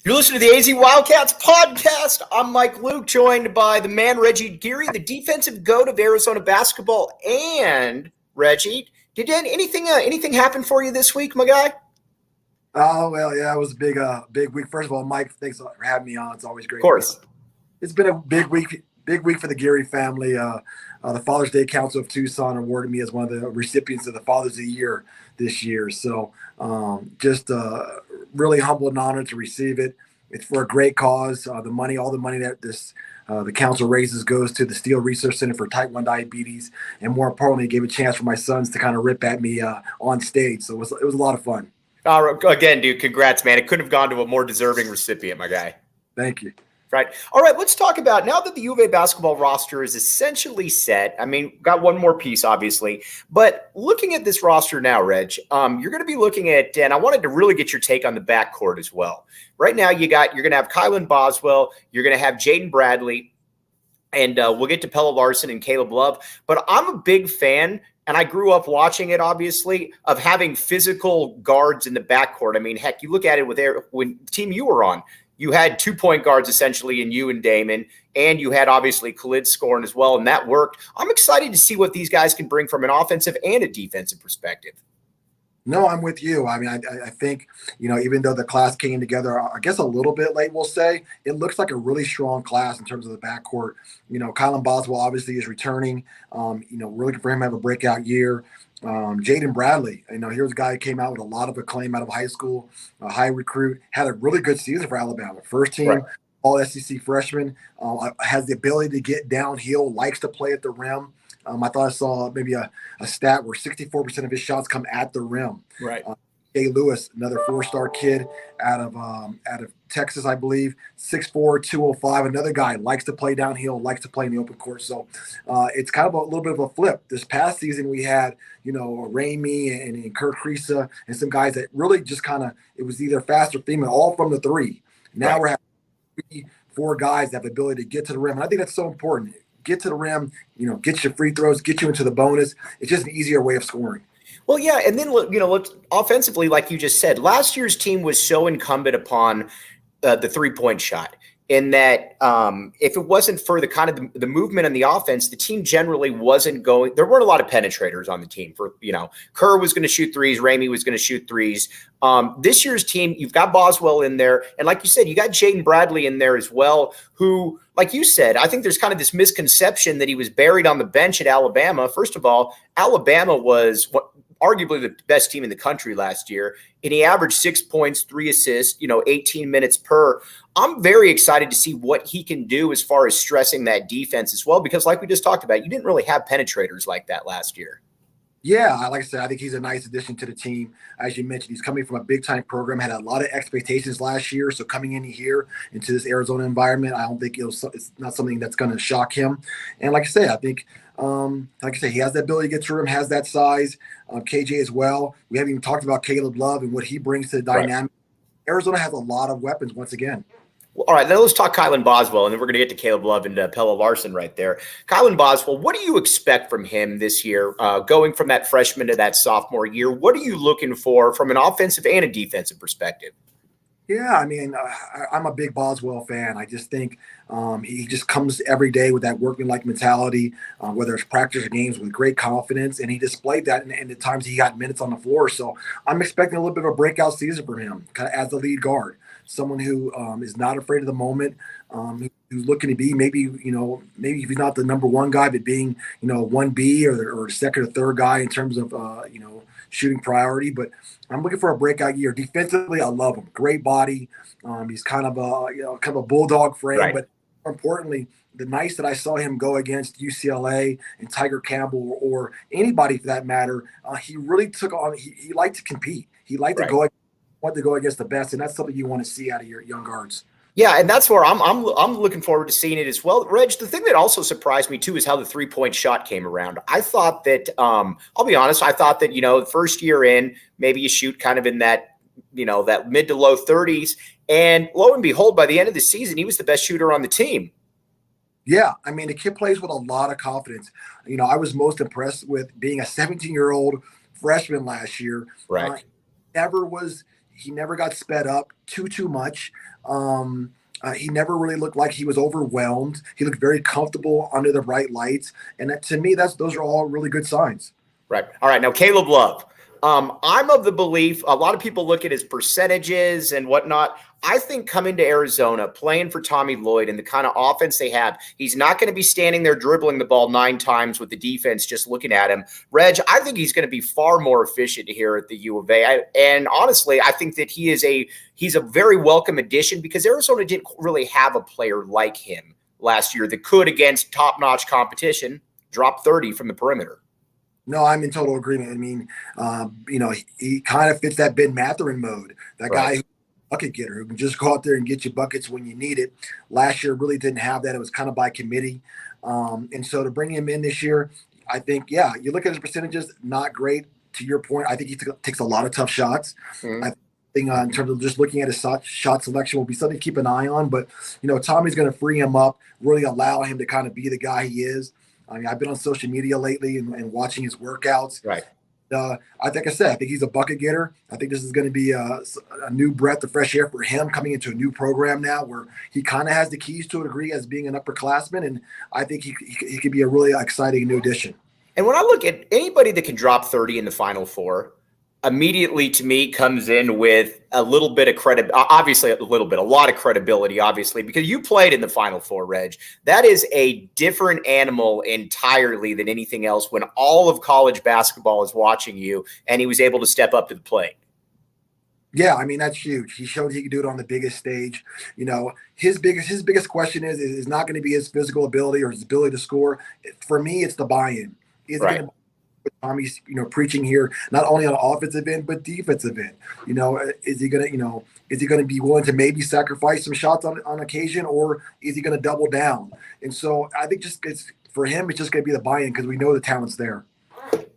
You're listening to the AZ Wildcats podcast. I'm Mike Luke, joined by the man Reggie Geary, the defensive goat of Arizona basketball. And Reggie, did anything happen for you this week, my guy? Oh, well, yeah, it was a big week. First of all, Mike, thanks for having me on. It's always great. Of course. It's been a big week for the Geary family. The Father's Day Council of Tucson awarded me as one of the recipients of the Fathers of the Year this year. So just really humbled and honored to receive it. It's for a great cause. All the money that the council raises goes to the Steele Research Center for Type 1 Diabetes. And more importantly, it gave a chance for my sons to kind of rip at me on stage. So it was a lot of fun. Again, dude, congrats, man. It couldn't have gone to a more deserving recipient, my guy. Thank you. Right. All right, let's talk about now that the U of A basketball roster is essentially set. I mean, got one more piece, obviously. But looking at this roster now, Reg, you're going to be looking at, and I wanted to really get your take on the backcourt as well. Right now, you're going to have Kylan Boswell. You're going to have Jaden Bradley. And we'll get to Pelle Larsson and Caleb Love. But I'm a big fan, and I grew up watching it, obviously, of having physical guards in the backcourt. I mean, heck, you look at it when the team you were on, you had 2-point guards essentially in you and Damon, and you had obviously Khalid scoring as well, and that worked. I'm excited to see what these guys can bring from an offensive and a defensive perspective. No, I'm with you. I mean, I think, even though the class came together, I guess a little bit late, we'll say, it looks like a really strong class in terms of the backcourt. Kylan Boswell obviously is returning. Really good for him to have a breakout year. Jaden Bradley, here's a guy who came out with a lot of acclaim out of high school, a high recruit, had a really good season for Alabama. First team, right. All SEC freshman, has the ability to get downhill, likes to play at the rim. I thought I saw maybe a stat where 64% of his shots come at the rim. Right. Jay Lewis, another 4-star kid out of Texas, I believe, 6'4", 205. Another guy likes to play downhill, likes to play in the open court. So it's kind of a little bit of a flip. This past season we had, Ramey and Kurt Kriisa and some guys that really just it was either fast or female, all from the three. Now right. We're having 3-4 guys that have the ability to get to the rim. And I think that's so important. Get to the rim, get your free throws, get you into the bonus. It's just an easier way of scoring. Well, yeah, and then let's offensively, like you just said, last year's team was so incumbent upon the 3-point shot. In that, if it wasn't for the kind of the movement on the offense, the team generally wasn't going. There weren't a lot of penetrators on the team. Kerr was going to shoot threes, Ramey was going to shoot threes. This year's team, you've got Boswell in there, and like you said, you got Jaden Bradley in there as well, who, like you said, I think there's kind of this misconception that he was buried on the bench at Alabama. First of all, Alabama was arguably the best team in the country last year, and he averaged 6 points, 3 assists, 18 minutes per. I'm very excited to see what he can do as far as stressing that defense as well, because like we just talked about, you didn't really have penetrators like that last year. Yeah, like I said, I think he's a nice addition to the team. As you mentioned, he's coming from a big-time program, had a lot of expectations last year. So coming in here into this Arizona environment, I don't think it's not something that's going to shock him. And like I say, I think, he has the ability to get through him, has that size. KJ as well. We haven't even talked about Caleb Love and what he brings to the dynamic. Right. Arizona has a lot of weapons once again. Well, all right, then let's talk Kylan Boswell, and then we're going to get to Caleb Love and Pelle Larsson right there. Kylan Boswell, what do you expect from him this year, going from that freshman to that sophomore year? What are you looking for from an offensive and a defensive perspective? Yeah, I mean, I'm a big Boswell fan. I just think he just comes every day with that workman-like mentality, whether it's practice or games, with great confidence, and he displayed that in the times he got minutes on the floor. So I'm expecting a little bit of a breakout season from him, kind of as the lead guard, someone who is not afraid of the moment, who's looking to be maybe if he's not the number one guy, but being 1B or second or third guy in terms of shooting priority. But I'm looking for a breakout year. Defensively, I love him. Great body. He's kind of a bulldog frame, right. But more importantly, the nights that I saw him go against UCLA and Tiger Campbell or anybody for that matter, he really took on. He liked to compete. He liked to go against the best, and that's something you want to see out of your young guards. Yeah, and that's where I'm looking forward to seeing it as well. Reg, the thing that also surprised me too is how the 3-point shot came around. I thought that I'll be honest, I thought that the first year in, maybe you shoot kind of in that that mid to low 30s, and lo and behold, by the end of the season, he was the best shooter on the team. Yeah, I mean, the kid plays with a lot of confidence. I was most impressed with being a 17-year-old freshman last year. Right. Never was He never got sped up too much. He never really looked like he was overwhelmed. He looked very comfortable under the bright lights, and to me, those are all really good signs. Right. All right. Now, Caleb Love. I'm of the belief a lot of people look at his percentages and whatnot. I think coming to Arizona, playing for Tommy Lloyd and the kind of offense they have, he's not going to be standing there dribbling the ball 9 times with the defense just looking at him. Reg, I think he's going to be far more efficient here at the U of A. And honestly, I think that he's a very welcome addition because Arizona didn't really have a player like him last year that could, against top-notch competition, drop 30 from the perimeter. No, I'm in total agreement. I mean, he kind of fits that Ben Mathurin mode. That guy, bucket getter, who can just go out there and get you buckets when you need it. Last year really didn't have that. It was kind of by committee. And so to bring him in this year, I think, you look at his percentages, not great. To your point, I think he takes a lot of tough shots. I think in terms of just looking at his shot selection will be something to keep an eye on. But, Tommy's going to free him up, really allow him to kind of be the guy he is. I mean, I've been on social media lately and watching his workouts. Right. I think he's a bucket getter. I think this is going to be a new breath of fresh air for him coming into a new program now where he kind of has the keys to a degree as being an upperclassman. And I think he could be a really exciting new addition. And when I look at anybody that can drop 30 in the Final Four, immediately to me comes in with a little bit of credit, obviously a lot of credibility, obviously, because you played in the Final Four, Reg. That is a different animal entirely than anything else when all of college basketball is watching you and he was able to step up to the plate. Yeah, I mean, that's huge. He showed he could do it on the biggest stage. His biggest question is not going to be his physical ability or his ability to score. For me, it's the buy-in. Is he going to Tommy's, preaching here, not only on offensive end, but defensive end. Is he going to be willing to maybe sacrifice some shots on occasion, or is he going to double down? And so I think for him, it's just going to be the buy-in because we know the talent's there.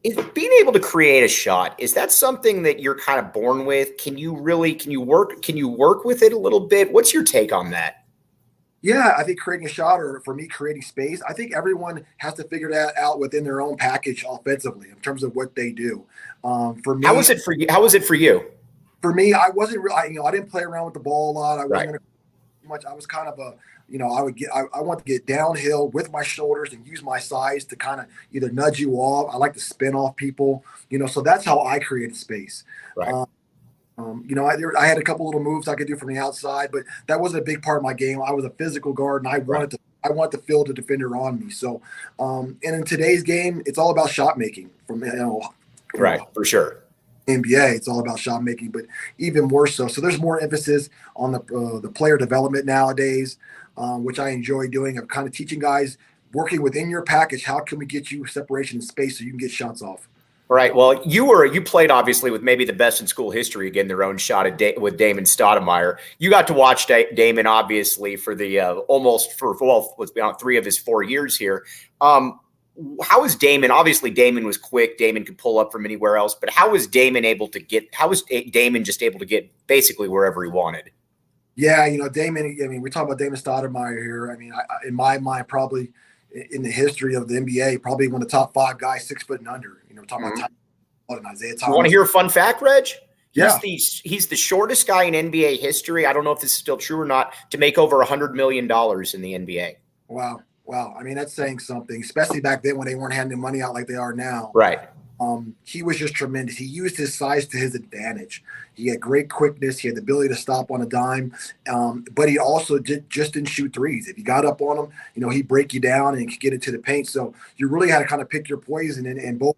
Is being able to create a shot, is that something that you're kind of born with? Can you work with it a little bit? What's your take on that? Yeah, I think creating a shot, or for me, creating space, I think everyone has to figure that out within their own package offensively in terms of what they do. For me, how was it for you? For me, I wasn't really, I didn't play around with the ball a lot. I wasn't going to much. I was kind of I want to get downhill with my shoulders and use my size to kind of either nudge you off. I like to spin off people, so that's how I created space. Right. I had a couple little moves I could do from the outside, but that wasn't a big part of my game. I was a physical guard, and I wanted to fill the defender on me. So, and in today's game, it's all about shot making. For sure. NBA, it's all about shot making, but even more so. So there's more emphasis on the player development nowadays, which I enjoy doing. Of kind of teaching guys working within your package. How can we get you separation and space so you can get shots off? Right. Well, you played obviously with maybe the best in school history, getting their own shot at with Damon Stoudemire. You got to watch Damon obviously for the let's be honest, 3 of his 4 years here. How is Damon? Obviously, Damon was quick. Damon could pull up from anywhere else. But how was Damon just able to get basically wherever he wanted? Yeah, Damon. I mean, we're talking about Damon Stoudemire here. I mean, in my mind, probably in the history of the NBA, probably one of the top 5 guys 6 foot and under. We're talking about Isaiah Thomas. You want to hear a fun fact, Reg? Yeah. He's the shortest guy in NBA history. I don't know if this is still true or not, to make over $100 million in the NBA. Wow. I mean, that's saying something, especially back then when they weren't handing money out like they are now. Right. He was just tremendous. He used his size to his advantage. He had great quickness. He had the ability to stop on a dime, but he also just didn't shoot threes. If you got up on him, he'd break you down and could get into the paint. So you really had to kind of pick your poison, and both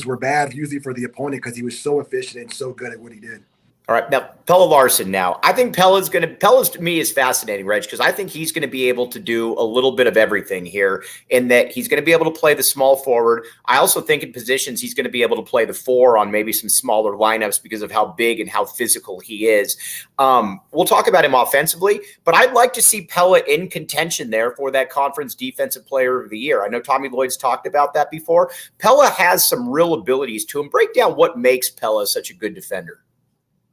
were bad usually for the opponent because he was so efficient and so good at what he did. All right, now Pelle Larsson. Now I think Pelle's to me is fascinating, Reg, because I think he's going to be able to do a little bit of everything here. In that he's going to be able to play the small forward. I also think in positions he's going to be able to play the 4 on maybe some smaller lineups because of how big and how physical he is. We'll talk about him offensively, but I'd like to see Pelle in contention there for that Conference Defensive Player of the Year. I know Tommy Lloyd's talked about that before. Pelle has some real abilities to him. Break down what makes Pelle such a good defender.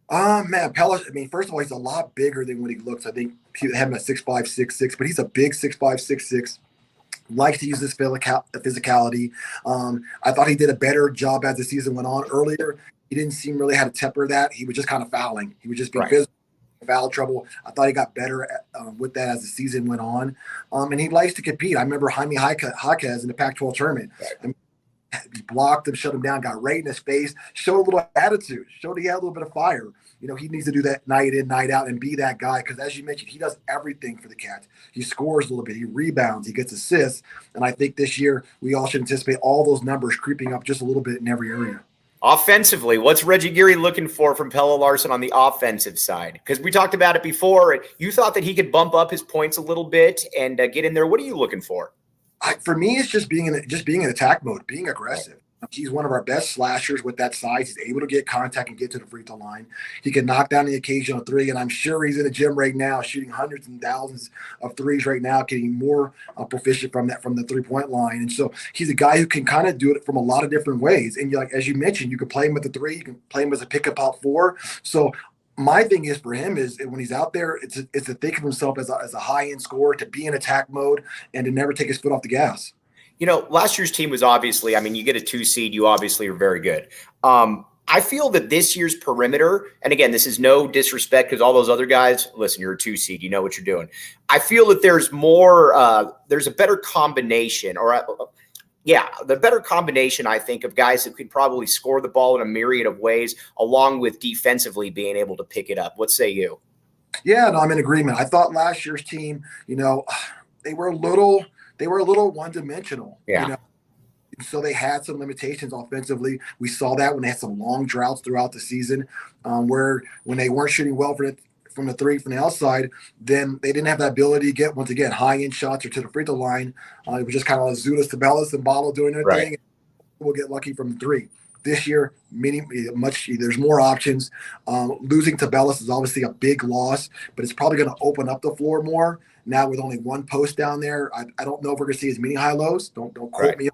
Man, Pelle, I mean, first of all, he's a lot bigger than what he looks. I think he had him at 6'5", 6'6", but he's a big 6'5", 6'6". Likes to use his physicality. I thought he did a better job as the season went on. Earlier, He didn't seem really how to temper that. He was just kind of fouling. He was just being Right. physical, foul trouble. I thought he got better with that as the season went on. And he likes to compete. I remember Jaime Jaquez in the Pac-12 tournament. Right. He blocked him, shut him down, got right in his face, showed a little attitude, showed he had a little bit of fire. He needs to do that night in, night out, and be that guy because, as you mentioned, he does everything for the Cats. He scores a little bit, he rebounds, he gets assists, and I think this year we all should anticipate all those numbers creeping up just a little bit in every area. Offensively, what's Reggie Geary looking for from Pelle Larsson on the offensive side? Because we talked about it before. You thought that he could bump up his points a little bit and get in there. What are you looking for? For me, it's just being in attack mode, being aggressive. He's one of our best slashers with that size. He's able to get contact and get to the free throw line. He can knock down the occasional three, and I'm sure he's in the gym right now shooting hundreds and thousands of threes right now, getting more proficient from the 3-point line. And so he's a guy who can kind of do it from a lot of different ways. And as you mentioned, you can play him with the three, you can play him as a pickup out four. So my thing is for him is when he's out there, it's to think of himself as a high-end scorer, to be in attack mode, and to never take his foot off the gas. Last year's team was obviously, you get a 2 seed, you obviously are very good. I feel that this year's perimeter, and again, this is no disrespect because all those other guys, listen, you're a 2 seed, you know what you're doing. I feel that there's more, there's a better combination, the better combination, I think, of guys that could probably score the ball in a myriad of ways, along with defensively being able to pick it up. What say you? Yeah, no, I'm in agreement. I thought last year's team, they were a little one-dimensional. Yeah. So they had some limitations offensively. We saw that when they had some long droughts throughout the season, where when they weren't shooting well from the three from the outside, then they didn't have that ability to get, once again, high-end shots or to the free throw line. It was just kind of like Zulis, Tabellas, and Bottle doing their thing. We'll get lucky from the three. This year, there's more options. Losing Tabellas is obviously a big loss, but it's probably going to open up the floor more. Now with only one post down there, I don't know if we're going to see as many high-lows. Don't quote me.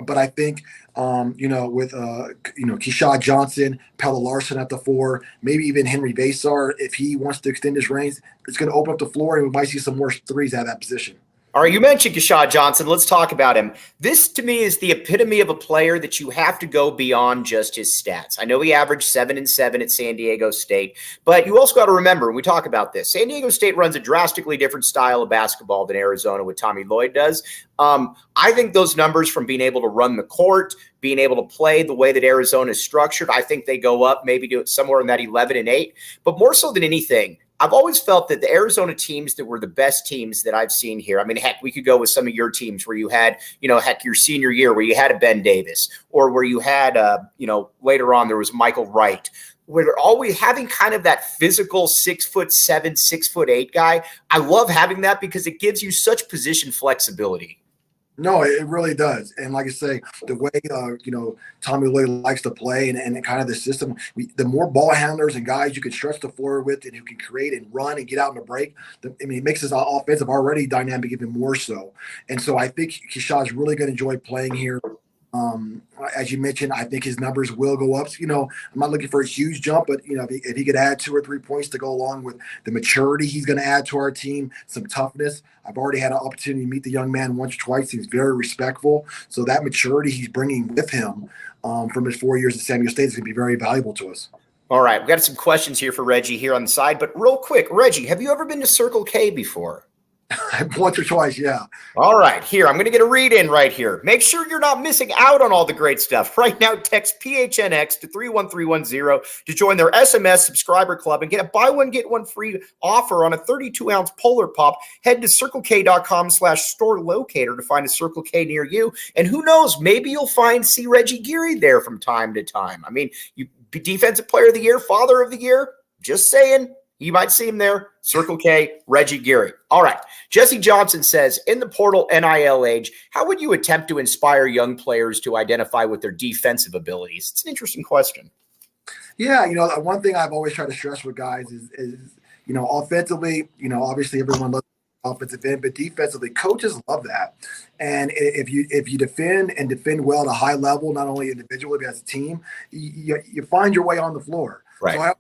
But I think, with Keyshawn Johnson, Pelle Larsson at the 4, maybe even Henry Vasar, if he wants to extend his range, it's going to open up the floor, and we might see some more threes out of that position. All right, you mentioned Keyshawn Johnson. Let's talk about him. This, to me, is the epitome of a player that you have to go beyond just his stats. I know he averaged 7 and 7 at San Diego State, but you also got to remember, when we talk about this, San Diego State runs a drastically different style of basketball than Arizona, what Tommy Lloyd does. I think those numbers from being able to run the court, being able to play the way that Arizona is structured, I think they go up maybe to somewhere in that 11 and 8. But more so than anything, I've always felt that the Arizona teams that were the best teams that I've seen here, heck, we could go with some of your teams where you had, your senior year where you had a Ben Davis, or where you had, later on there was Michael Wright, where they're always having kind of that physical 6'7", 6'8" guy. I love having that because it gives you such position flexibility. No, it really does. And like I say, the way, Tommy Lloyd likes to play and kind of the system, the more ball handlers and guys you can stretch the floor with and who can create and run and get out in the break, it makes his offensive already dynamic even more so. And so I think Keyshawn's really going to enjoy playing here. As you mentioned, I think his numbers will go up. I'm not looking for a huge jump, but if he could add 2 or 3 points to go along with the maturity he's going to add to our team, some toughness. I've already had an opportunity to meet the young man once or twice. He's very respectful. So that maturity he's bringing with him from his 4 years at San Diego State is going to be very valuable to us. All right, we've got some questions here for Reggie here on the side, but real quick, Reggie, have you ever been to Circle K before? Once or twice, yeah. All right, here, I'm going to get a read in right here. Make sure you're not missing out on all the great stuff. Right now, text PHNX to 31310 to join their SMS subscriber club and get a buy one, get one free offer on a 32-ounce Polar Pop. Head to CircleK.com/store locator to find a Circle K near you. And who knows, maybe you'll see Reggie Geary there from time to time. You defensive player of the year, father of the year, just saying. You might see him there. Circle K, Reggie Geary. All right. Jesse Johnson says, in the portal NIL age, how would you attempt to inspire young players to identify with their defensive abilities? It's an interesting question. Yeah, one thing I've always tried to stress with guys is offensively, obviously everyone loves offensive end, but defensively, coaches love that. And if you defend well at a high level, not only individually but as a team, you find your way on the floor. Right. So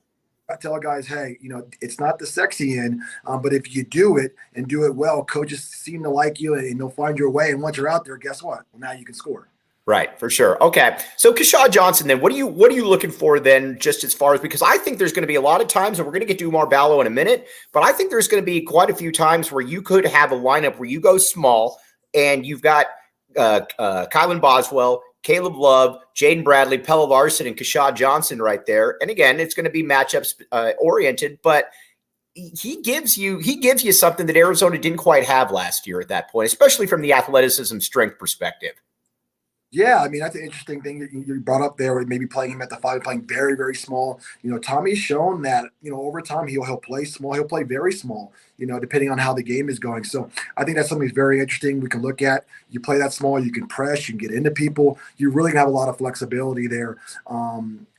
I tell guys, hey, it's not the sexy end, but if you do it and do it well, coaches seem to like you and they'll find your way. And once you're out there, guess what? Well, now you can score. Right, for sure. Okay, so Keshad Johnson, then what are you looking for then, just as far as, because I think there's going to be a lot of times, and we're going to get to Umar Ballo in a minute, but I think there's going to be quite a few times where you could have a lineup where you go small and you've got Kylan Boswell, Caleb Love, Jaden Bradley, Pelle Larsson, and Keshad Johnson right there. And again, it's going to be matchups oriented, but he gives you something that Arizona didn't quite have last year at that point, especially from the athleticism strength perspective. Yeah, I mean, that's an interesting thing that you brought up there, with maybe playing him at the five, playing very, very small. Tommy's shown that, over time he'll play small, he'll play very small, depending on how the game is going. So I think that's something that's very interesting we can look at. You play that small, you can press, you can get into people. You really have a lot of flexibility there.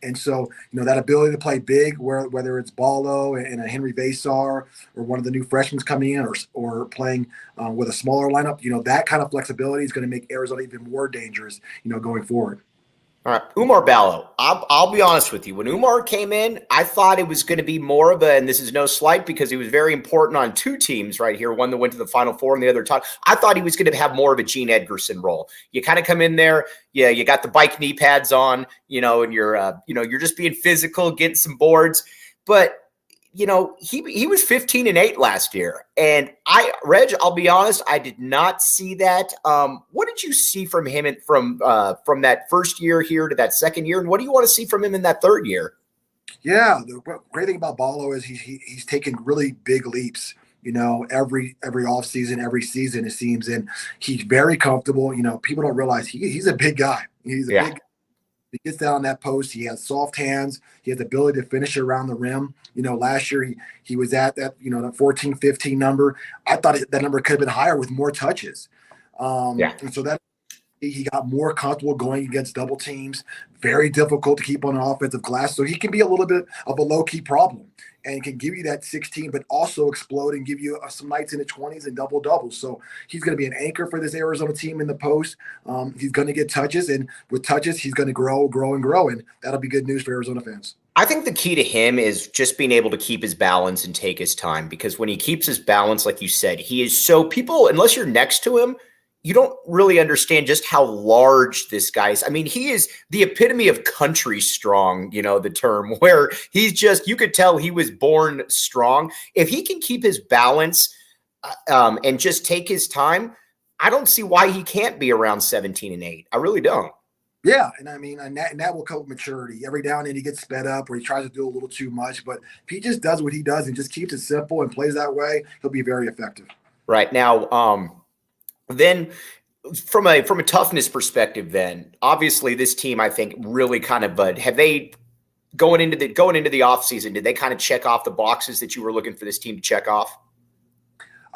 And so, that ability to play big, whether it's Ballo and a Henry Vasar or one of the new freshmen coming in, or playing with a smaller lineup, that kind of flexibility is going to make Arizona even more dangerous, going forward. All right, Umar Ballo. I'll be honest with you. When Umar came in, I thought it was going to be more of a, and this is no slight because he was very important on two teams right here, one that went to the Final Four and the other top. I thought he was going to have more of a Gene Edgerson role. You kind of come in there, yeah, you got the bike knee pads on, and you're just being physical, getting some boards, but he was 15-8 last year. And Reg, I'll be honest, I did not see that. What did you see from him from that first year here to that second year? And what do you want to see from him in that third year? Yeah, the great thing about Ballo is he's taken really big leaps, every offseason, every season, it seems. And he's very comfortable. People don't realize he's a big guy. He's a big guy. He gets down on that post. He has soft hands. He has the ability to finish around the rim. Last year he was at that, that 14, 15 number. I thought that number could have been higher with more touches. And so that he got more comfortable going against double teams. Very difficult to keep on an offensive glass. So he can be a little bit of a low-key problem and can give you that 16, but also explode and give you some nights in the 20s and double-doubles. So he's going to be an anchor for this Arizona team in the post. He's going to get touches, and with touches, he's going to grow, and that'll be good news for Arizona fans. I think the key to him is just being able to keep his balance and take his time, because when he keeps his balance, like you said, he is so people, unless you're next to him, you don't really understand just how large this guy is. I mean, he is the epitome of country strong, the term, where he's just, you could tell he was born strong. If he can keep his balance and just take his time, I don't see why he can't be around 17-8. I really don't. Yeah, and I mean, and that will come with maturity. Every now and then he gets sped up or he tries to do a little too much, but if he just does what he does and just keeps it simple and plays that way, he'll be very effective. Right now, then from a toughness perspective, then obviously this team, I think, really kind of have they going into the offseason, did they kind of check off the boxes that you were looking for this team to check off?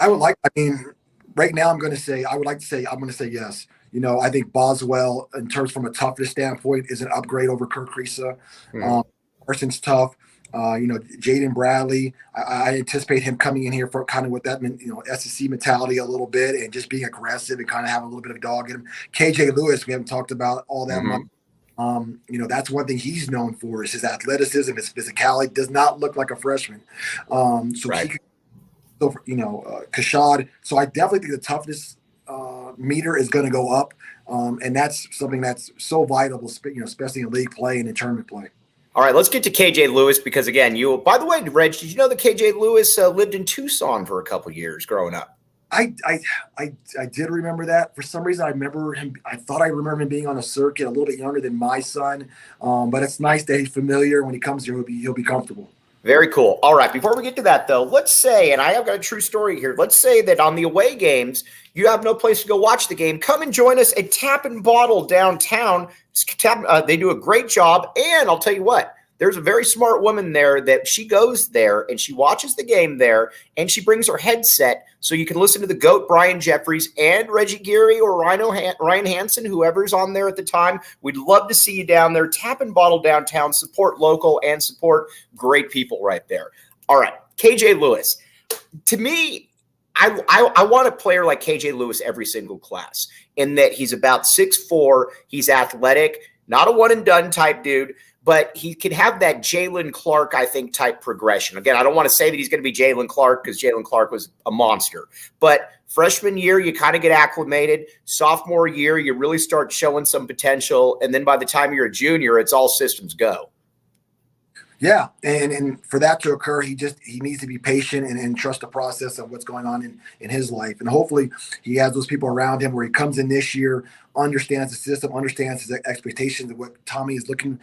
Right now I'm going to say yes. I think Boswell, in terms from a toughness standpoint, is an upgrade over Kirk Risa. Larson's tough. Jaden Bradley, I anticipate him coming in here for kind of with that, SEC mentality a little bit and just being aggressive and kind of having a little bit of a dog in him. KJ Lewis, we haven't talked about all that much. That's one thing he's known for is his athleticism, his physicality. Does not look like a freshman. Keshad. So I definitely think the toughness meter is going to go up, and that's something that's so vital, especially in league play and in tournament play. All right, let's get to KJ Lewis because, again, by the way, Reg, did you know that KJ Lewis lived in Tucson for a couple of years growing up? I did remember that. For some reason, I remember him. I thought I remember him being on a circuit a little bit younger than my son, but it's nice that he's familiar. When he comes here, he'll be comfortable. Very cool. All right, before we get to that, though, let's say, and I have got a true story here, let's say that on the away games, you have no place to go watch the game. Come and join us at Tap and Bottle downtown. They do a great job, and I'll tell you what, there's a very smart woman there that she goes there, and she watches the game there, and she brings her headset so you can listen to the GOAT, Brian Jeffries, and Reggie Geary or Ryan Hansen, whoever's on there at the time. We'd love to see you down there. Tap and Bottle downtown. Support local and support great people right there. All right, KJ Lewis. To me, I want a player like KJ Lewis every single class in that he's about 6'4", he's athletic, not a one and done type dude, but he can have that Jalen Clark, I think, type progression. Again, I don't want to say that he's going to be Jalen Clark because Jalen Clark was a monster. But freshman year, you kind of get acclimated. Sophomore year, you really start showing some potential. And then by the time you're a junior, it's all systems go. Yeah, and for that to occur, he needs to be patient and trust the process of what's going on in his life. And hopefully he has those people around him where he comes in this year, understands the system, understands his expectations of what Tommy is looking,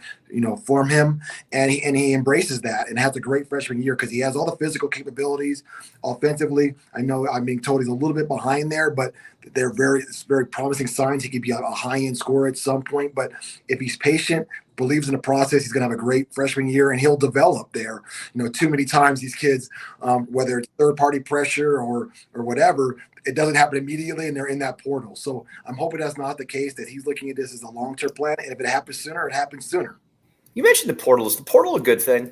for him, and he embraces that and has a great freshman year because he has all the physical capabilities. Offensively, I know I'm being told he's a little bit behind there, but they're very promising signs. He could be a high-end scorer at some point, but if he's patient, believes in the process, he's going to have a great freshman year and he'll develop there. Too many times these kids, whether it's third-party pressure or whatever, it doesn't happen immediately and they're in that portal. So I'm hoping that's not the case, that he's looking at this as a long-term plan. And if it happens sooner, it happens sooner. You mentioned the portal. Is the portal a good thing?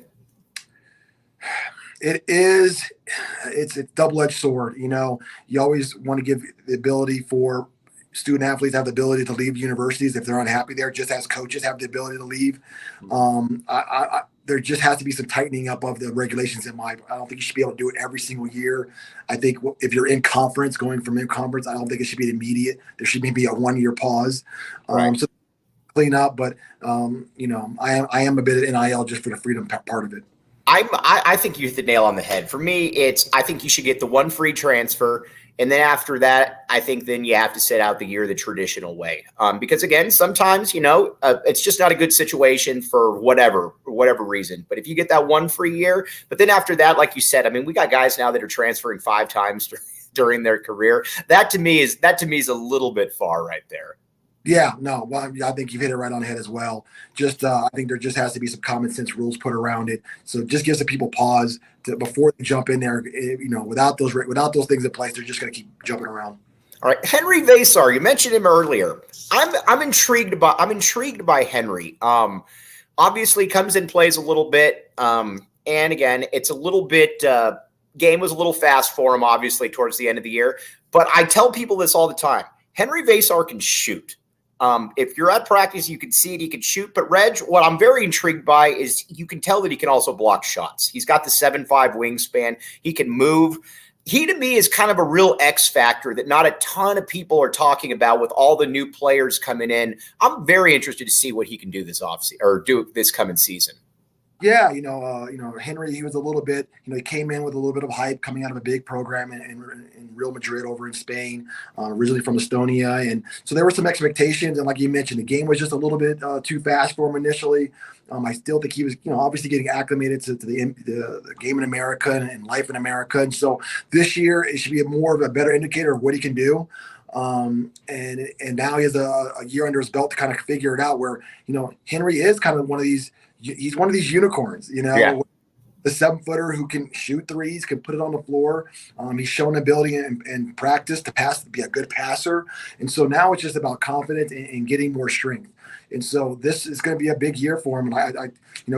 It is. It's a double-edged sword. You always want to give the ability for student athletes have the ability to leave universities if they're unhappy there, just as coaches have the ability to leave. There just has to be some tightening up of the regulations I don't think you should be able to do it every single year. I think if you're in conference, going from in conference, I don't think it should be immediate. There should maybe a 1-year pause. Right. So clean up, but I am a bit of NIL just for the freedom part of it. I think you hit the nail on the head. For me, I think you should get the one free transfer. And then after that, I think then you have to sit out the year the traditional way. Because again, sometimes, it's just not a good situation for whatever reason. But if you get that one free year, but then after that, like you said, I mean, we got guys now that are transferring 5 times during their career. That to me is a little bit far right there. Yeah, no, well, I think you've hit it right on the head as well. Just, I think there just has to be some common sense rules put around it. So just give some people pause before they jump in there. Without those things in place, they're just going to keep jumping around. All right, Henry Vasar, you mentioned him earlier. I'm intrigued by Henry. Obviously, comes in, plays a little bit, and again, it's a little bit. Game was a little fast for him, obviously, towards the end of the year. But I tell people this all the time: Henry Vasar can shoot. If you're at practice, you can see it, he can shoot. But Reg, what I'm very intrigued by is you can tell that he can also block shots. He's got the 7'5" wingspan. He can move. He, to me, is kind of a real X factor that not a ton of people are talking about with all the new players coming in. I'm very interested to see what he can do this offseason or do this coming season. Yeah, Henry, he was a little bit, he came in with a little bit of hype coming out of a big program in Real Madrid over in Spain, originally from Estonia. And so there were some expectations. And like you mentioned, the game was just a little bit too fast for him initially. I still think he was, obviously getting acclimated to the game in America and life in America. And so this year, it should be more of a better indicator of what he can do. And now he has a year under his belt to kind of figure it out where, Henry is kind of he's one of these unicorns, Yeah. The 7-footer who can shoot threes, can put it on the floor. He's shown ability and practice to pass, to be a good passer. And so now it's just about confidence and getting more strength. And so this is going to be a big year for him. And I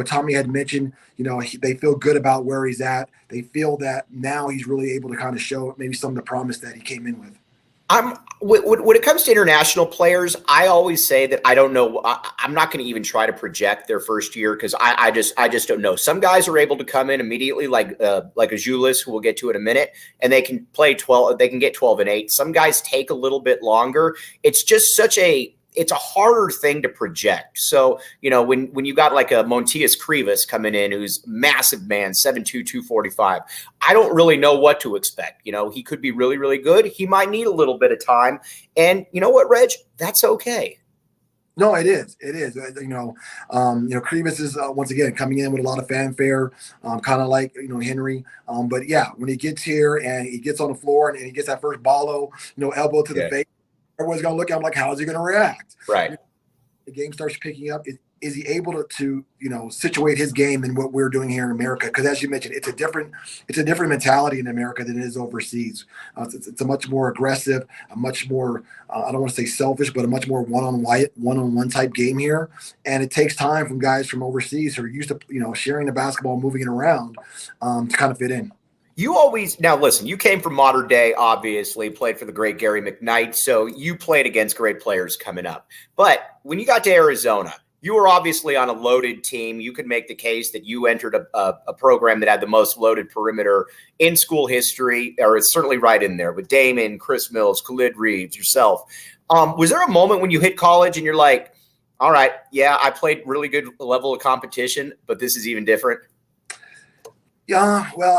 Tommy had mentioned, they feel good about where he's at. They feel that now he's really able to kind of show maybe some of the promise that he came in with. When it comes to international players, I always say that I don't know. I'm not going to even try to project their first year because I just don't know. Some guys are able to come in immediately, like a Julius, who we'll get to in a minute, and they can play 12. They can get 12 and 8. Some guys take a little bit longer. It's just it's a harder thing to project. So, when you got like a Montias Krivas coming in, who's massive man, 7'2", 245, I don't really know what to expect. He could be really, really good. He might need a little bit of time. And you know what, Reg? That's okay. No, it is. It is. Krivas is once again coming in with a lot of fanfare, kind of like Henry. But yeah, when he gets here and he gets on the floor and he gets that first ballo, elbow to the face, everyone's going to look at him like, how is he going to react? Right. The game starts picking up. Is he able to situate his game in what we're doing here in America? Because as you mentioned, it's a different mentality in America than it is overseas. It's a much more aggressive, a much more I don't want to say selfish, but a much more one-on-one type game here. And it takes time from guys from overseas who are used to sharing the basketball, moving it around to kind of fit in. Now listen, you came from modern day, obviously, played for the great Gary McKnight, so you played against great players coming up. But when you got to Arizona, you were obviously on a loaded team. You could make the case that you entered a program that had the most loaded perimeter in school history, or it's certainly right in there with Damon, Chris Mills, Khalid Reeves, yourself. Was there a moment when you hit college and you're like, all right, yeah, I played really good level of competition, but this is even different? Yeah, well,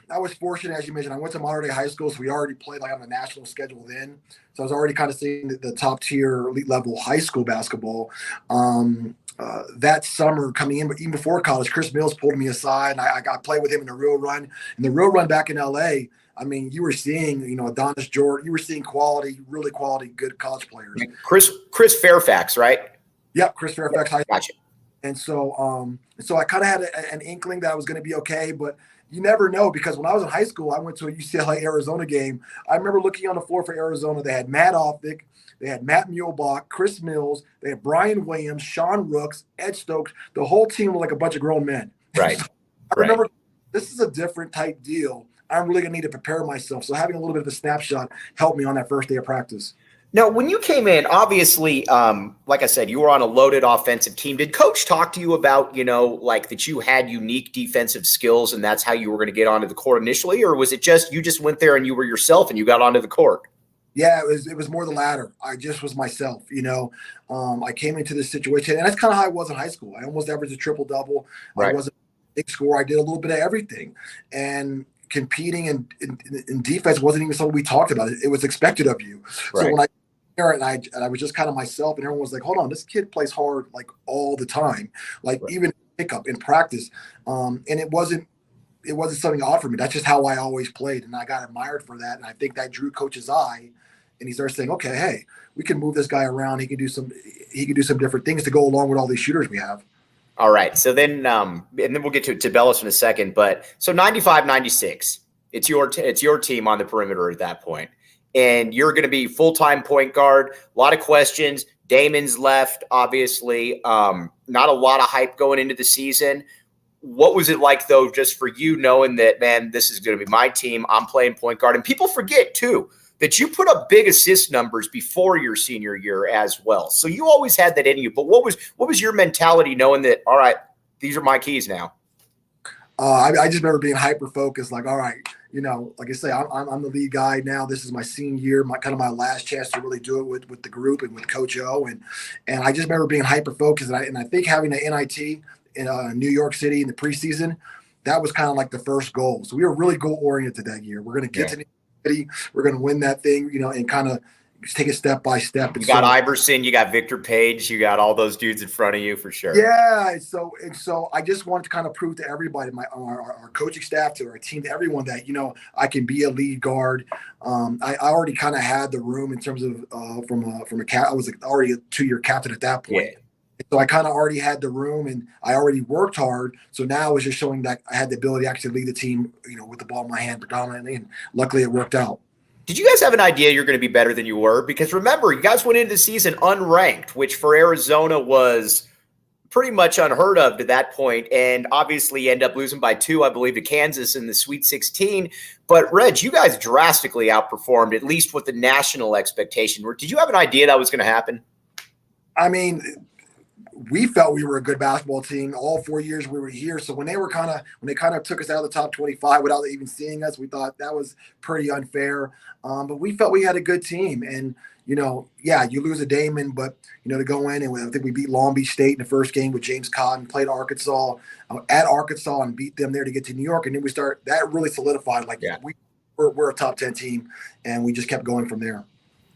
I was fortunate, as you mentioned. I went to modern day high school, so we already played like on the national schedule then. So I was already kind of seeing the top tier elite level high school basketball. That summer coming in, but even before college, Chris Mills pulled me aside, and I got played with him in the real run. In the real run back in LA, I mean, you were seeing, Adonis Jordan, you were seeing quality, really quality, good college players. Chris Fairfax, right? Yep, Chris Fairfax. Yeah, gotcha. And so I kind of had an inkling that I was going to be okay, but you never know, because when I was in high school, I went to a UCLA Arizona game. I remember looking on the floor for Arizona. They had Matt Optic, they had Matt Muehlbach, Chris Mills, they had Brian Williams, Sean Rooks, Ed Stokes. The whole team was like a bunch of grown men. Right. I remember this is a different type deal. I'm really going to need to prepare myself. So having a little bit of a snapshot helped me on that first day of practice. Now, when you came in, obviously, like I said, you were on a loaded offensive team. Did coach talk to you about, like that you had unique defensive skills and that's how you were going to get onto the court initially? Or was it just you just went there and you were yourself and you got onto the court? Yeah, it was more the latter. I just was myself, I came into this situation, and that's kind of how I was in high school. I almost averaged a triple-double. Right. I wasn't a big scorer. I did a little bit of everything. And competing in defense wasn't even something we talked about. It was expected of you. Right. So when I I was just kind of myself, and everyone was like, hold on, this kid plays hard like all the time, like right. even pickup in practice. And it wasn't something odd for me. That's just how I always played. And I got admired for that. And I think that drew coach's eye, and he started saying, okay, hey, we can move this guy around. He can do some different things to go along with all these shooters we have. All right. So then, and then we'll get to Bellis in a second, but so 95-96, it's your team on the perimeter at that point. And you're going to be full-time point guard. A lot of questions. Damon's left, obviously. Not a lot of hype going into the season. What was it like, though, just for you knowing that, man, this is going to be my team. I'm playing point guard. And people forget, too, that you put up big assist numbers before your senior year as well. So you always had that in you. But what was your mentality knowing that, all right, these are my keys now? I just remember being hyper-focused, like, all right, like I say, I'm the lead guy now. This is my senior year, my last chance to really do it with the group and with Coach O. And I just remember being hyper-focused. And I think having the NIT in New York City in the preseason, that was kind of like the first goal. So we were really goal-oriented that year. We're going to get to New York City. We're going to win that thing, and kind of take it step by step. And you got Iverson, you got Victor Page, you got all those dudes in front of you for sure. Yeah. So I just wanted to kind of prove to everybody, our coaching staff, to our team, to everyone that, I can be a lead guard. I already kind of had the room in terms of from a cat. I was already a 2-year captain at that point. Yeah. So I kind of already had the room, and I already worked hard. So now it was just showing that I had the ability to actually lead the team, with the ball in my hand predominantly. And luckily it worked out. Did you guys have an idea you're going to be better than you were? Because remember, you guys went into the season unranked, which for Arizona was pretty much unheard of to that point. And obviously you end up losing by 2, I believe, to Kansas in the Sweet 16. But Reg, you guys drastically outperformed, at least what the national expectation were. Did you have an idea that was going to happen? I mean, we felt we were a good basketball team all 4 years we were here. So when they kind of took us out of the top 25 without even seeing us, we thought that was pretty unfair. But we felt we had a good team. And, you lose a Damon, but, to go in, and I think we beat Long Beach State in the first game with James Cotton, played Arkansas at Arkansas and beat them there to get to New York. And then that really solidified, we're a top 10 team, and we just kept going from there.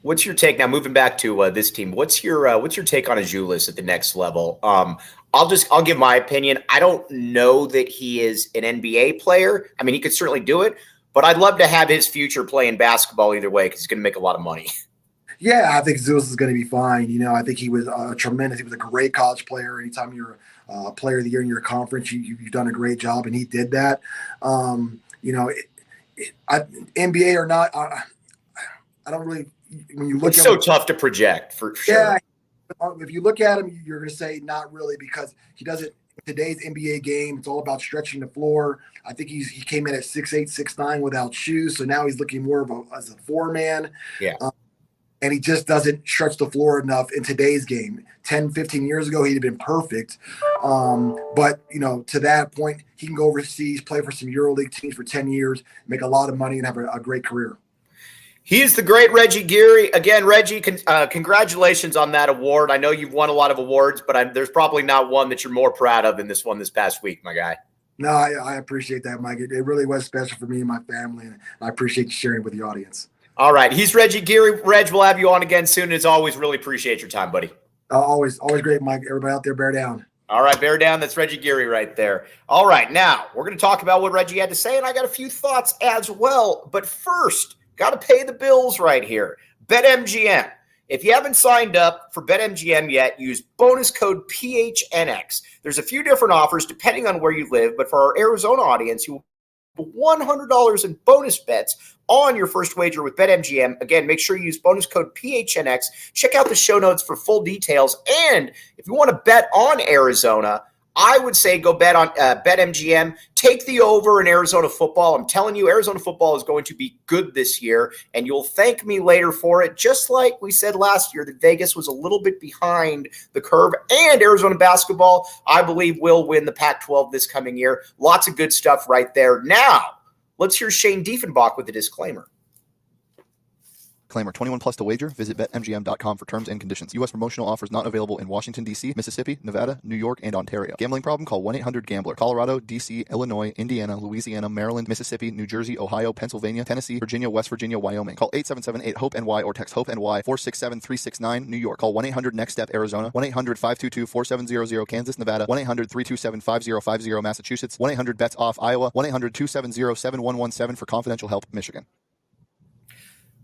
What's your take now? Moving back to this team, what's your take on Azuolas at the next level? I'll give my opinion. I don't know that he is an NBA player. I mean, he could certainly do it, but I'd love to have his future playing basketball either way, because he's going to make a lot of money. Yeah, I think Azuolas is going to be fine. I think he was tremendous. He was a great college player. Anytime you're a player of the year in your conference, you've done a great job, and he did that. NBA or not, I don't really. When you look, it's so tough to project for sure. Yeah, if you look at him, you're going to say not really, because he doesn't. Today's NBA game, it's all about stretching the floor. I think he came in at 6'8", 6'9" without shoes, so now he's looking more of as a 4-man. Yeah. and he just doesn't stretch the floor enough in today's game. 10, 15 years ago, he'd have been perfect. But, to that point, he can go overseas, play for some EuroLeague teams for 10 years, make a lot of money, and have a great career. He is the great Reggie Geary. Again, Reggie, congratulations on that award. I know you've won a lot of awards, but there's probably not one that you're more proud of than this one this past week, my guy. No, I appreciate that, Mike. It really was special for me and my family, and I appreciate you sharing with the audience. All right. He's Reggie Geary. Reg, we'll have you on again soon. As always, really appreciate your time, buddy. Always great, Mike. Everybody out there, bear down. All right, bear down. That's Reggie Geary right there. All right, now we're going to talk about what Reggie had to say, and I got a few thoughts as well. But first, got to pay the bills right here. BetMGM. If you haven't signed up for BetMGM yet, use bonus code PHNX. There's a few different offers depending on where you live, but for our Arizona audience, you will $100 in bonus bets on your first wager with BetMGM. Again, make sure you use bonus code PHNX. Check out the show notes for full details. And if you want to bet on Arizona, I would say go bet on BetMGM. Take the over in Arizona football. I'm telling you, Arizona football is going to be good this year, and you'll thank me later for it. Just like we said last year that Vegas was a little bit behind the curve, and Arizona basketball, I believe, will win the Pac-12 this coming year. Lots of good stuff right there. Now, let's hear Shane Diefenbach with a disclaimer. Disclaimer, 21 plus to wager. Visit BetMGM.com for terms and conditions. U.S. promotional offers not available in Washington, D.C., Mississippi, Nevada, New York, and Ontario. Gambling problem? Call 1-800-GAMBLER. Colorado, D.C., Illinois, Indiana, Louisiana, Maryland, Mississippi, New Jersey, Ohio, Pennsylvania, Tennessee, Virginia, West Virginia, Wyoming. Call 877-8-HOPE-NY or text HOPE-NY 467-369, New York. Call 1-800-NEXT-STEP, Arizona. 1-800-522-4700, Kansas, Nevada. 1-800-327-5050, Massachusetts. 1-800-BETS-OFF, Iowa. 1-800-270-7117 for confidential help, Michigan.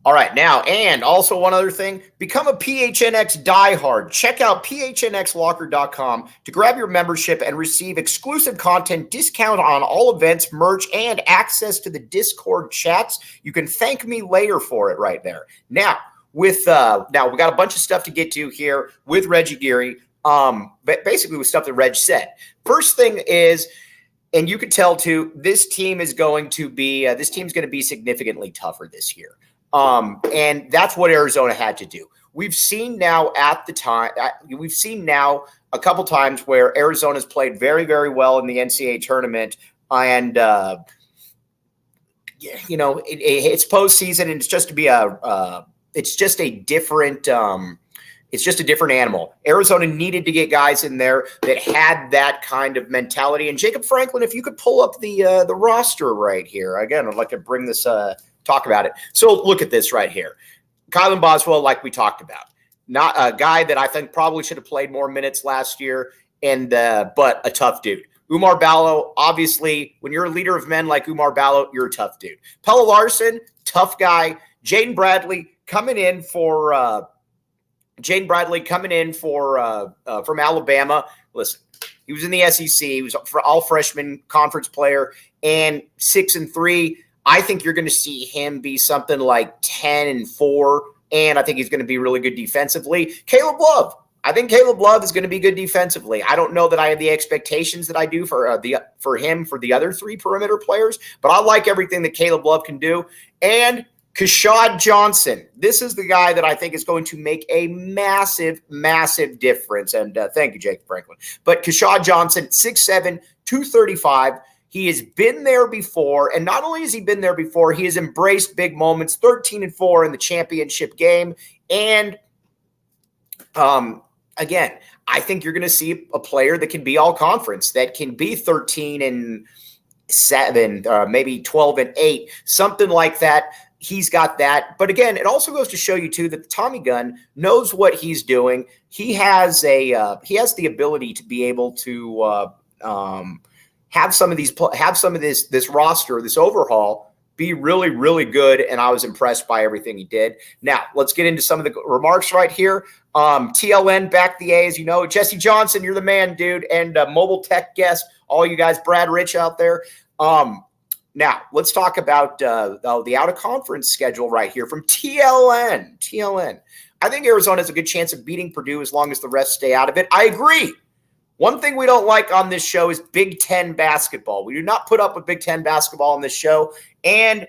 All right, now, and also one other thing, become a PHNX diehard. Check out phnxlocker.com to grab your membership and receive exclusive content, discount on all events, merch, and access to the Discord chats. You can thank me later for it right there. Now, we got a bunch of stuff to get to here with Reggie Geary, but basically with stuff that Reg said. First thing is, and you could tell too, this team is going to be significantly tougher this year. And that's what Arizona had to do. We've seen now a couple times where Arizona's played very, very well in the NCAA tournament, and it's postseason, and it's just a different animal. Arizona needed to get guys in there that had that kind of mentality. And Jacob Franklin, if you could pull up the roster right here again, I'd like to bring this. Talk about it. So look at this right here. Kylan Boswell, like we talked about, not a guy that I think probably should have played more minutes last year, but a tough dude. Oumar Ballo, obviously, when you're a leader of men like Oumar Ballo, you're a tough dude. Pelle Larsson, tough guy. Jaden Bradley coming in from Alabama. Listen, he was in the SEC. He was for all freshman conference player and 6-3. I think you're going to see him be something like 10-4, and I think he's going to be really good defensively. Caleb Love. I think Caleb Love is going to be good defensively. I don't know that I have the expectations that I do for him for the other three perimeter players, but I like everything that Caleb Love can do. And Keshad Johnson. This is the guy that I think is going to make a massive, massive difference. And thank you, Jake Franklin. But Keshad Johnson, 6'7", 235. He has been there before, and not only has he been there before, he has embraced big moments, 13-4 in the championship game. And again, I think you're going to see a player that can be all conference, that can be 13-7, maybe 12-8, something like that. He's got that. But again, it also goes to show you too that the Tommy gun knows what he's doing. He has the ability to be able to have some of this roster, this overhaul, be really, really good. And I was impressed by everything he did. Now, let's get into some of the remarks right here. TLN back the A, as you know. Jesse Johnson, you're the man, dude. And mobile tech guest, all you guys, Brad Rich out there. Now, let's talk about the out-of-conference schedule right here from TLN. TLN. I think Arizona has a good chance of beating Purdue as long as the rest stay out of it. I agree. One thing we don't like on this show is Big Ten basketball. We do not put up with Big Ten basketball on this show, and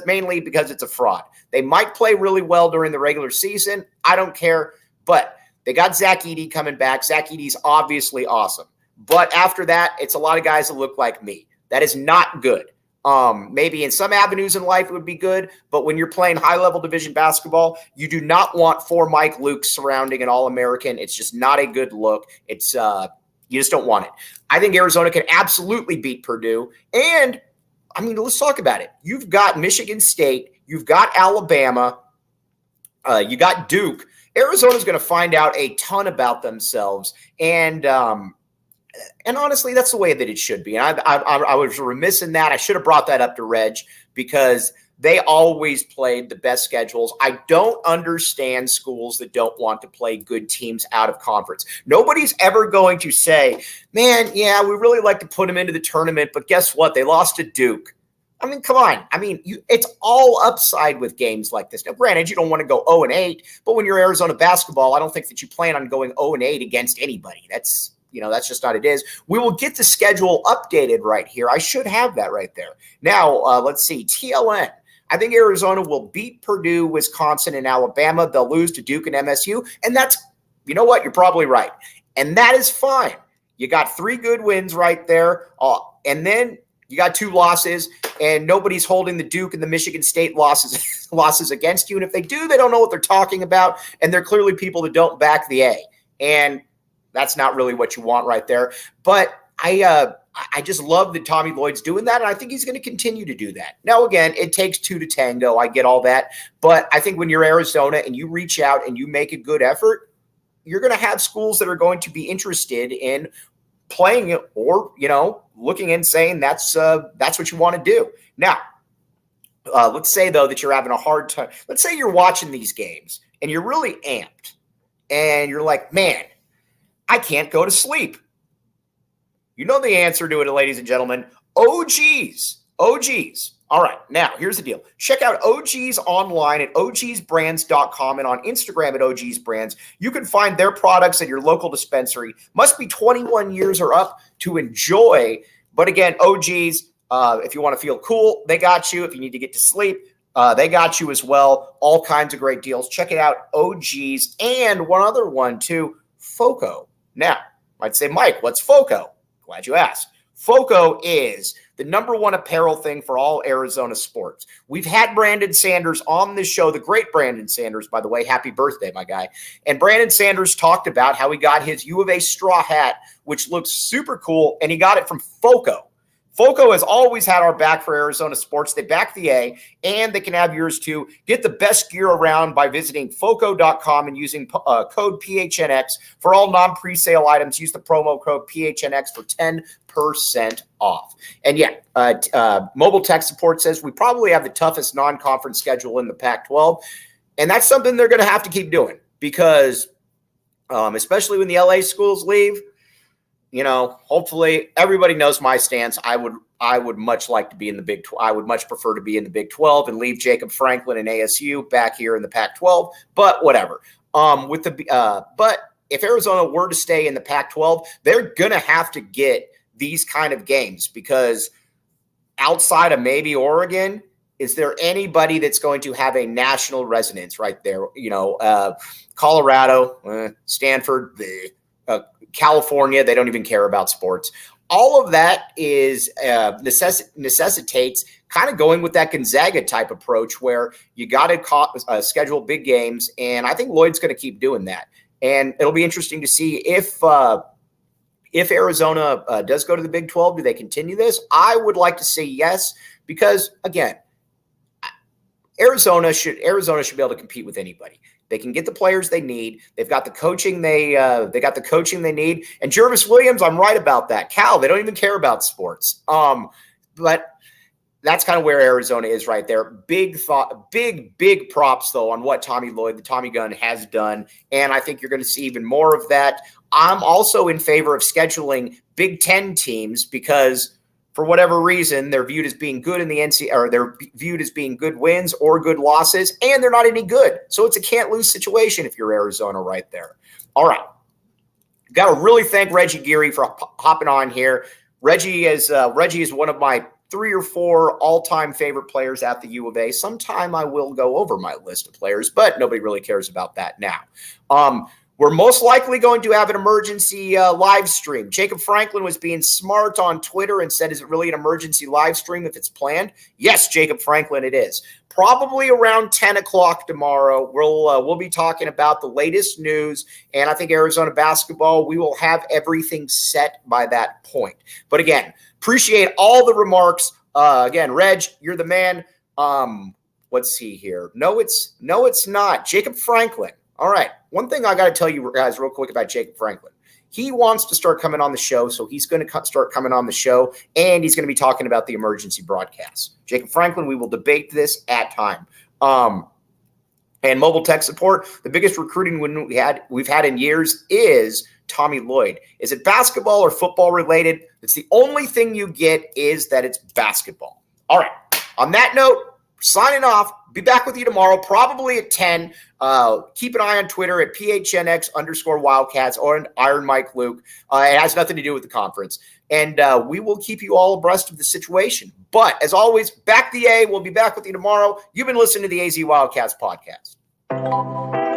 mainly because it's a fraud. They might play really well during the regular season. I don't care. But they got Zach Edey coming back. Zach Edey's obviously awesome. But after that, it's a lot of guys that look like me. That is not good. Maybe in some avenues in life it would be good, but when you're playing high-level division basketball, you do not want 4 Mike Lukes surrounding an All-American. It's just not a good look. It's you just don't want it. I think Arizona can absolutely beat Purdue. And, I mean, let's talk about it. You've got Michigan State. You've got Alabama. You got Duke. Arizona's going to find out a ton about themselves. And honestly, that's the way that it should be. And I was remiss in that. I should have brought that up to Reg because they always played the best schedules. I don't understand schools that don't want to play good teams out of conference. Nobody's ever going to say, man, yeah, we really like to put them into the tournament, but guess what? They lost to Duke. I mean, come on. I mean, it's all upside with games like this. Now, granted, you don't want to go 0-8, but when you're Arizona basketball, I don't think that you plan on going 0-8 against anybody. That's just not it is. We will get the schedule updated right here. I should have that right there. Now, let's see. TLN. I think Arizona will beat Purdue, Wisconsin, and Alabama. They'll lose to Duke and MSU. And that's, you know what? You're probably right. And that is fine. You got 3 good wins right there. And then you got 2 losses, and nobody's holding the Duke and the Michigan State losses against you. And if they do, they don't know what they're talking about. And they're clearly people that don't back the A. And that's not really what you want right there. But I just love that Tommy Lloyd's doing that, and I think he's going to continue to do that. Now, again, it takes 2 to tango. I get all that. But I think when you're Arizona and you reach out and you make a good effort, you're going to have schools that are going to be interested in playing it or, looking and saying that's what you want to do. Now, let's say, though, that you're having a hard time. Let's say you're watching these games and you're really amped and you're like, man, I can't go to sleep. You know the answer to it, ladies and gentlemen. OGs. All right, now here's the deal. Check out OGs online at ogsbrands.com and on Instagram at ogsbrands. You can find their products at your local dispensary. Must be 21 years or up to enjoy. But again, OGs, if you want to feel cool, they got you. If you need to get to sleep, they got you as well. All kinds of great deals. Check it out, OGs. And one other one, too, FOCO. Now, I'd say, Mike, what's FOCO? Glad you asked. FOCO is the #1 apparel thing for all Arizona sports. We've had Brandon Sanders on this show, the great Brandon Sanders, by the way. Happy birthday, my guy. And Brandon Sanders talked about how he got his U of A straw hat, which looks super cool, and he got it from FOCO. FOCO has always had our back for Arizona sports. They back the A, and they can have yours too. Get the best gear around by visiting FOCO.com and using code PHNX. For all non-presale items, use the promo code PHNX for 10% off. And yeah, mobile tech support says we probably have the toughest non-conference schedule in the Pac-12, and that's something they're going to have to keep doing because especially when the LA schools leave, hopefully everybody knows my stance. I would much like to be in the Big 12. I would much prefer to be in the Big 12 and leave Jacob Franklin and ASU back here in the Pac-12. But whatever. But if Arizona were to stay in the Pac-12, they're gonna have to get these kind of games because outside of maybe Oregon, is there anybody that's going to have a national resonance right there? Colorado, Stanford, California, they don't even care about sports. All of that is necessitates kind of going with that Gonzaga type approach where you got to schedule big games, and I think Lloyd's going to keep doing that. And it'll be interesting to see if Arizona does go to the Big 12, do they continue this? I would like to say yes, because again, Arizona should be able to compete with anybody. They can get the players they need. They've got the coaching they need. And Jervis Williams, I'm right about that. Cal, they don't even care about sports. But that's kind of where Arizona is right there. Big props though on what Tommy Lloyd, the Tommy Gun, has done. And I think you're going to see even more of that. I'm also in favor of scheduling Big Ten teams because for whatever reason, they're viewed as being good in the NCAA, or they're viewed as being good wins or good losses, and they're not any good. So it's a can't-lose situation if you're Arizona right there. All right. Got to really thank Reggie Geary for hopping on here. Reggie is one of my 3 or 4 all-time favorite players at the U of A. Sometime I will go over my list of players, but nobody really cares about that now. We're most likely going to have an emergency live stream. Jacob Franklin was being smart on Twitter and said, is it really an emergency live stream if it's planned? Yes, Jacob Franklin, it is. Probably around 10 o'clock tomorrow, we'll be talking about the latest news, and I think Arizona basketball, we will have everything set by that point. But again, appreciate all the remarks. Again, Reg, you're the man. Let's see here. No, it's not. Jacob Franklin. All right. One thing I got to tell you guys real quick about Jacob Franklin. He wants to start coming on the show, so he's going to start coming on the show, and he's going to be talking about the emergency broadcasts. Jacob Franklin, we will debate this at time. And mobile tech support, the biggest recruiting win we've had in years is Tommy Lloyd. Is it basketball or football related? It's the only thing you get is that it's basketball. All right. On that note, signing off. Be back with you tomorrow, probably at 10. Keep an eye on Twitter at PHNX_Wildcats or Iron Mike Luke. It has nothing to do with the conference. And we will keep you all abreast of the situation. But as always, back the A. We'll be back with you tomorrow. You've been listening to the AZ Wildcats podcast.